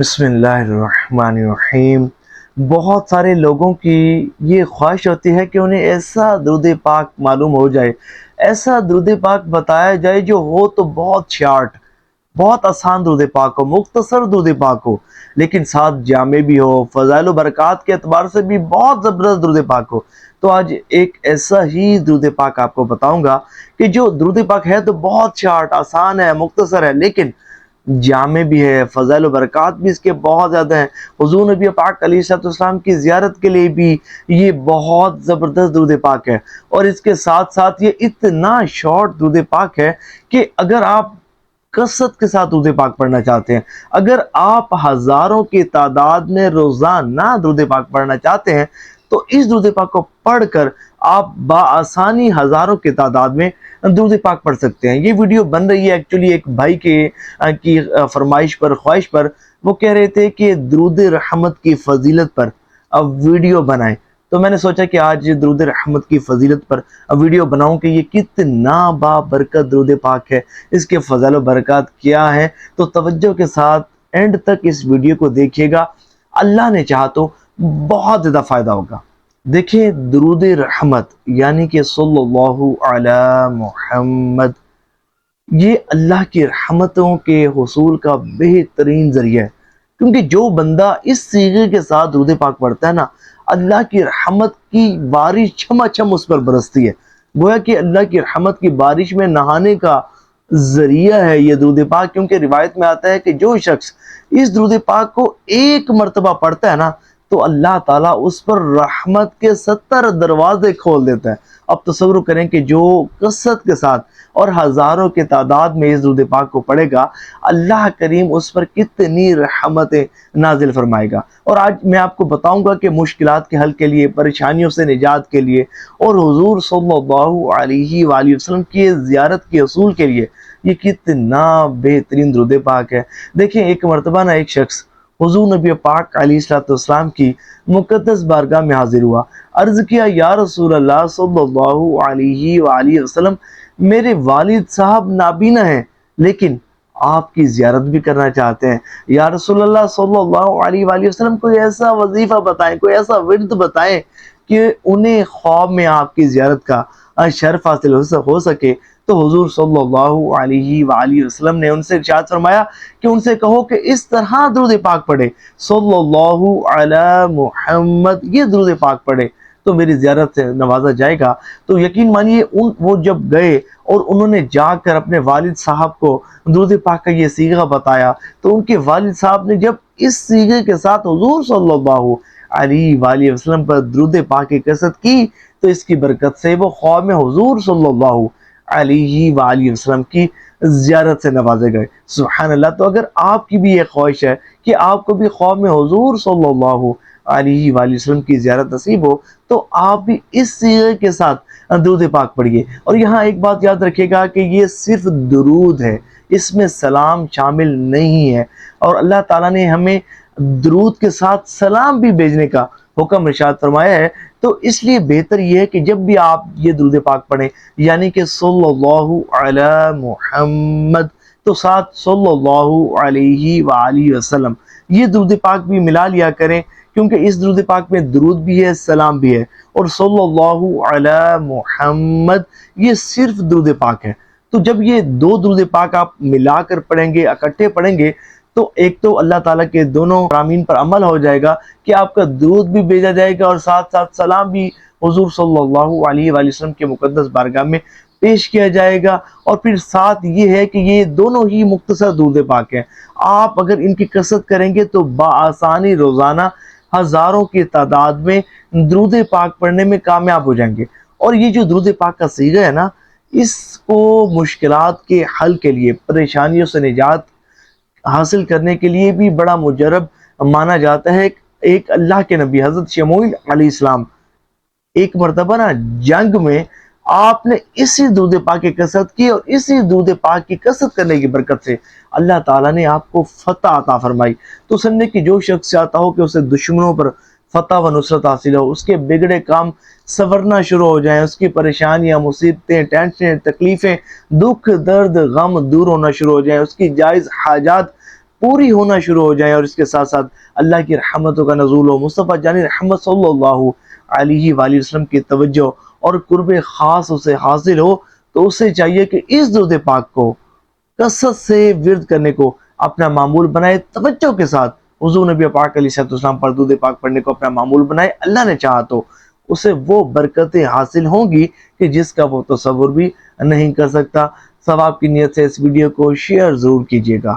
بسم اللہ الرحمن الرحیم۔ بہت سارے لوگوں کی یہ خواہش ہوتی ہے کہ انہیں ایسا درود پاک معلوم ہو جائے، ایسا درود پاک بتایا جائے جو ہو تو بہت شارٹ، بہت آسان درود پاک ہو، مختصر درود پاک ہو، لیکن ساتھ جامع بھی ہو، فضائل و برکات کے اعتبار سے بھی بہت زبردست درود پاک ہو۔ تو آج ایک ایسا ہی درود پاک آپ کو بتاؤں گا کہ جو درود پاک ہے تو بہت شارٹ، آسان ہے، مختصر ہے، لیکن جامع بھی ہے، فضائل و برکات بھی اس کے بہت زیادہ ہیں۔ حضور نبی پاک علیہ الصلوۃ والسلام کی زیارت کے لیے بھی یہ بہت زبردست درود پاک ہے، اور اس کے ساتھ ساتھ یہ اتنا شارٹ درود پاک ہے کہ اگر آپ کثرت کے ساتھ درود پاک پڑھنا چاہتے ہیں، اگر آپ ہزاروں کی تعداد میں روزانہ درود پاک پڑھنا چاہتے ہیں، تو اس درود پاک کو پڑھ کر آپ بآسانی ہزاروں کی تعداد میں درود پاک پڑھ سکتے ہیں۔ یہ ویڈیو بن رہی ہے ایکچولی ایک بھائی کی فرمائش پر، خواہش پر۔ وہ کہہ رہے تھے کہ درود رحمت کی فضیلت پر اب ویڈیو بنائیں، تو میں نے سوچا کہ آج درود رحمت کی فضیلت پر ویڈیو بناؤں کہ یہ کتنا بابرکت درود پاک ہے، اس کے فضائل و برکات کیا ہے۔ تو توجہ کے ساتھ اینڈ تک اس ویڈیو کو دیکھیے گا، اللہ نے چاہا تو بہت زیادہ فائدہ ہوگا۔ دیکھیں، درود رحمت یعنی کہ صلی اللہ علی محمد، یہ اللہ کی رحمتوں کے حصول کا بہترین ذریعہ ہے، کیونکہ جو بندہ اس صیغے کے ساتھ درود پاک پڑھتا ہے نا، اللہ کی رحمت کی بارش چھما چھم اس پر برستی ہے۔ گویا کہ اللہ کی رحمت کی بارش میں نہانے کا ذریعہ ہے یہ درود پاک، کیونکہ روایت میں آتا ہے کہ جو شخص اس درود پاک کو ایک مرتبہ پڑھتا ہے نا، تو اللہ تعالیٰ اس پر رحمت کے 70 دروازے کھول دیتا ہے۔ اب تصور کریں کہ جو کثرت کے ساتھ اور ہزاروں کی تعداد میں اس درود پاک کو پڑھے گا، اللہ کریم اس پر کتنی رحمتیں نازل فرمائے گا۔ اور آج میں آپ کو بتاؤں گا کہ مشکلات کے حل کے لیے، پریشانیوں سے نجات کے لیے، اور حضور صلی اللہ علیہ وآلہ وسلم کی زیارت کے حصول کے لیے یہ کتنا بہترین درود پاک ہے۔ دیکھیں، ایک مرتبہ ایک شخص حضور نبی پاک علیہ السلام کی مقدس بارگاہ میں حاضر ہوا، عرض کیا، یا رسول اللہ صلی اللہ علیہ وآلہ وسلم، میرے والد صاحب نابینا ہیں لیکن آپ کی زیارت بھی کرنا چاہتے ہیں۔ یا رسول اللہ صلی اللہ علیہ وآلہ وسلم، کوئی ایسا وظیفہ بتائیں، کوئی ایسا ورد بتائیں کہ انہیں خواب میں آپ کی زیارت کا شرف حاصل ہو سکے۔ تو حضور صلی اللہ علیہ وآلہ وسلم نے ان سے ارشاد فرمایا کہ ان سے کہو کہ اس طرح درود پاک پڑھے، صلی اللہ علی محمد، یہ درود پاک پڑھے تو میری زیارت سے نوازا جائے گا۔ تو یقین مانیے وہ جب گئے اور انہوں نے جا کر اپنے والد صاحب کو درود پاک کا یہ صیغہ بتایا، تو ان کے والد صاحب نے جب اس صیغے کے ساتھ حضور صلی اللہ علیہ وآلہ وسلم پر درود پاک کی کثرت کی، تو اس کی برکت سے وہ خواب میں حضور صلی اللہ علیہ وآلہ وسلم کی زیارت سے نوازے گئے۔ سبحان اللہ۔ تو اگر آپ کی بھی یہ خواہش ہے کہ آپ کو بھی خواب میں حضور صلی اللہ علیہ وآلہ وسلم کی زیارت نصیب ہو، تو آپ بھی اس صیغے کے ساتھ درود پاک پڑھیے۔ اور یہاں ایک بات یاد رکھیے گا کہ یہ صرف درود ہے، اس میں سلام شامل نہیں ہے، اور اللہ تعالیٰ نے ہمیں درود کے ساتھ سلام بھی بھیجنے کا حکم ارشاد فرمایا ہے۔ تو اس لیے بہتر یہ ہے کہ جب بھی آپ یہ درود پاک پڑھیں، یعنی کہ صلی اللہ علی محمد، تو ساتھ صلی اللہ علیہ وآلہ وسلم، یہ درود پاک بھی ملا لیا کریں، کیونکہ اس درود پاک میں درود بھی ہے، سلام بھی ہے، اور صلی اللہ علی محمد یہ صرف درود پاک ہے۔ تو جب یہ دو درود پاک آپ ملا کر پڑھیں گے، اکٹھے پڑھیں گے، تو ایک تو اللہ تعالیٰ کے دونوں فرامین پر عمل ہو جائے گا کہ آپ کا درود بھی بھیجا جائے گا، اور ساتھ ساتھ سلام بھی حضور صلی اللہ علیہ وآلہ وسلم کے مقدس بارگاہ میں پیش کیا جائے گا۔ اور پھر ساتھ یہ ہے کہ یہ دونوں ہی مختصر درود پاک ہیں، آپ اگر ان کی کثرت کریں گے تو بآسانی روزانہ ہزاروں کی تعداد میں درود پاک پڑھنے میں کامیاب ہو جائیں گے۔ اور یہ جو درود پاک کا صیغہ ہے نا، اس کو مشکلات کے حل کے لیے، پریشانیوں سے نجات حاصل کرنے کے لیے بھی بڑا مجرب مانا جاتا ہے۔ ایک اللہ کے نبی حضرت شموئیل علیہ السلام، ایک مرتبہ جنگ میں آپ نے اسی درود پاک کی کثرت کی، اور اسی درود پاک کی کثرت کرنے کی برکت سے اللہ تعالیٰ نے آپ کو فتح عطا فرمائی۔ تو سننے کی جو شخص چاہتا ہو کہ اسے دشمنوں پر فتح و نصرت حاصل ہو، اس کے بگڑے کام سنورنا شروع ہو جائیں، اس کی پریشانیاں، مصیبتیں، ٹینشنیں، تکلیفیں، دکھ، درد، غم دور ہونا شروع ہو جائیں، اس کی جائز حاجات پوری ہونا شروع ہو جائے اور اس کے ساتھ ساتھ اللہ کی رحمتوں کا نزول ہو، مصطفیٰ جانی رحمت صلی اللہ علیہ وآلہ وسلم کی توجہ اور قرب خاص اسے حاصل ہو، تو اسے چاہیے کہ اس درود پاک کو کثرت سے ورد کرنے کو اپنا معمول بنائے، توجہ کے ساتھ حضور نبی پاک علیہ السلام پر درود پاک پڑھنے کو اپنا معمول بنائے۔ اللہ نے چاہا تو اسے وہ برکتیں حاصل ہوں گی کہ جس کا وہ تصور بھی نہیں کر سکتا۔ ثواب کی نیت سے اس ویڈیو کو شیئر ضرور کیجیے گا۔